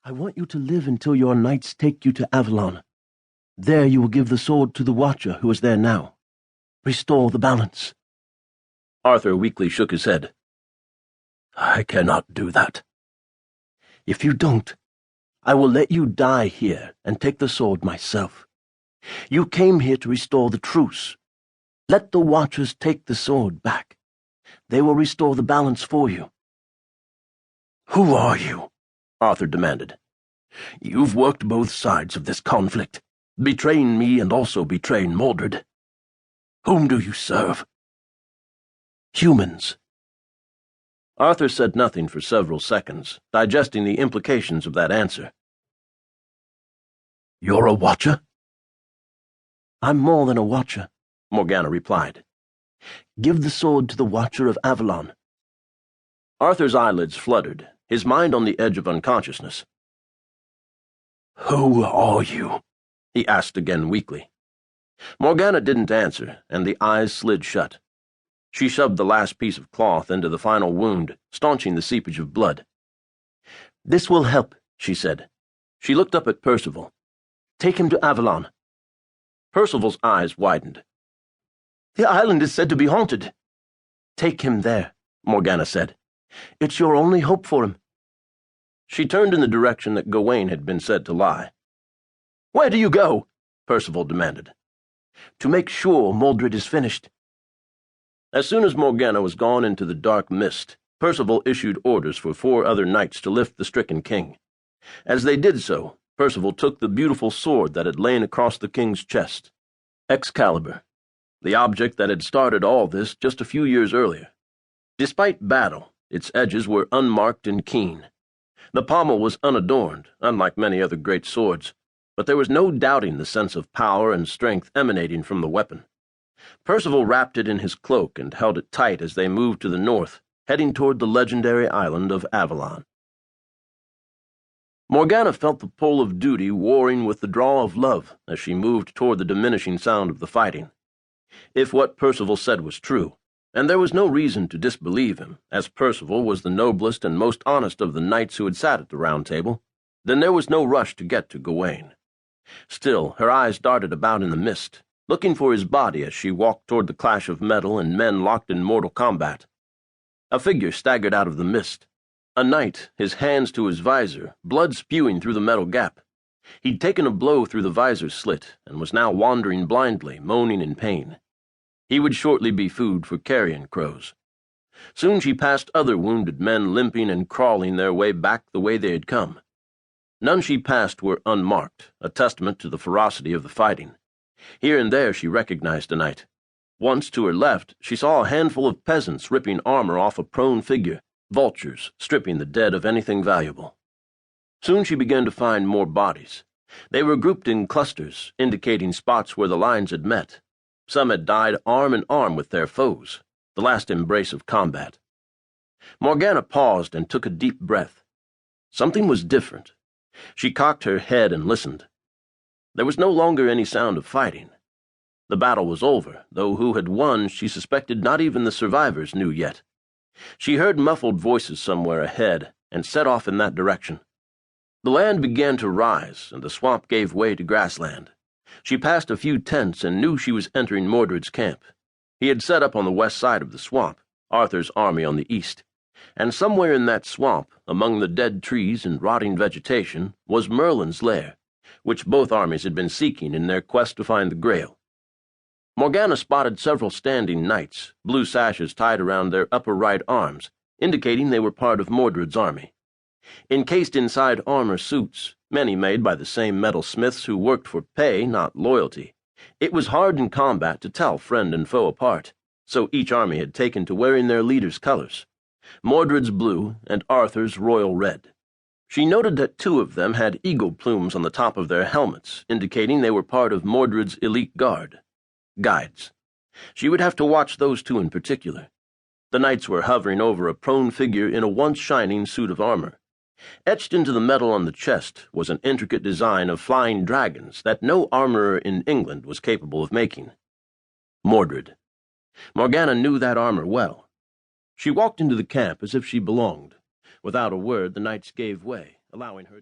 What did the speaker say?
I want you to live until your knights take you to Avalon. There you will give the sword to the Watcher who is there now. Restore the balance." Arthur weakly shook his head. "I cannot do that. If you don't, I will let you die here and take the sword myself. You came here to restore the truce. Let the Watchers take the sword back. They will restore the balance for you." "Who are you?" Arthur demanded. "You've worked both sides of this conflict, betraying me and also betraying Mordred. Whom do you serve?" "Humans." Arthur said nothing for several seconds, digesting the implications of that answer. "You're a Watcher?" "I'm more than a Watcher," Morgana replied. "Give the sword to the Watcher of Avalon." Arthur's eyelids fluttered, his mind on the edge of unconsciousness. "Who are you?" he asked again weakly. Morgana didn't answer, and the eyes slid shut. She shoved the last piece of cloth into the final wound, staunching the seepage of blood. "This will help," she said. She looked up at Percival. "Take him to Avalon." Percival's eyes widened. "The island is said to be haunted." "Take him there," Morgana said. "It's your only hope for him." She turned in the direction that Gawain had been said to lie. "Where do you go?" Percival demanded. "To make sure Mordred is finished." As soon as Morgana was gone into the dark mist, Percival issued orders for 4 other knights to lift the stricken king. As they did so, Percival took the beautiful sword that had lain across the king's chest. Excalibur, the object that had started all this just a few years earlier. Despite battle, its edges were unmarked and keen. The pommel was unadorned, unlike many other great swords, but there was no doubting the sense of power and strength emanating from the weapon. Percival wrapped it in his cloak and held it tight as they moved to the north, heading toward the legendary island of Avalon. Morgana felt the pull of duty warring with the draw of love as she moved toward the diminishing sound of the fighting. If what Percival said was true, and there was no reason to disbelieve him, as Percival was the noblest and most honest of the knights who had sat at the Round Table, then there was no rush to get to Gawain. Still, her eyes darted about in the mist, looking for his body as she walked toward the clash of metal and men locked in mortal combat. A figure staggered out of the mist. A knight, his hands to his visor, blood spewing through the metal gap. He'd taken a blow through the visor slit and was now wandering blindly, moaning in pain. He would shortly be food for carrion crows. Soon she passed other wounded men limping and crawling their way back the way they had come. None she passed were unmarked, a testament to the ferocity of the fighting. Here and there she recognized a knight. Once, to her left, she saw a handful of peasants ripping armor off a prone figure, vultures stripping the dead of anything valuable. Soon she began to find more bodies. They were grouped in clusters, indicating spots where the lines had met. Some had died arm in arm with their foes, the last embrace of combat. Morgana paused and took a deep breath. Something was different. She cocked her head and listened. There was no longer any sound of fighting. The battle was over, though who had won she suspected not even the survivors knew yet. She heard muffled voices somewhere ahead and set off in that direction. The land began to rise, and the swamp gave way to grassland. She passed a few tents and knew she was entering Mordred's camp. He had set up on the west side of the swamp, Arthur's army on the east, and somewhere in that swamp, among the dead trees and rotting vegetation, was Merlin's lair, which both armies had been seeking in their quest to find the Grail. Morgana spotted several standing knights, blue sashes tied around their upper right arms, indicating they were part of Mordred's army. Encased inside armor suits, many made by the same metalsmiths who worked for pay, not loyalty, it was hard in combat to tell friend and foe apart, so each army had taken to wearing their leader's colors, Mordred's blue and Arthur's royal red. She noted that 2 of them had eagle plumes on the top of their helmets, indicating they were part of Mordred's elite guard. Guides. She would have to watch those 2 in particular. The knights were hovering over a prone figure in a once shining suit of armor. Etched into the metal on the chest was an intricate design of flying dragons that no armorer in England was capable of making. Mordred. Morgana knew that armor well. She walked into the camp as if she belonged. Without a word, the knights gave way, allowing her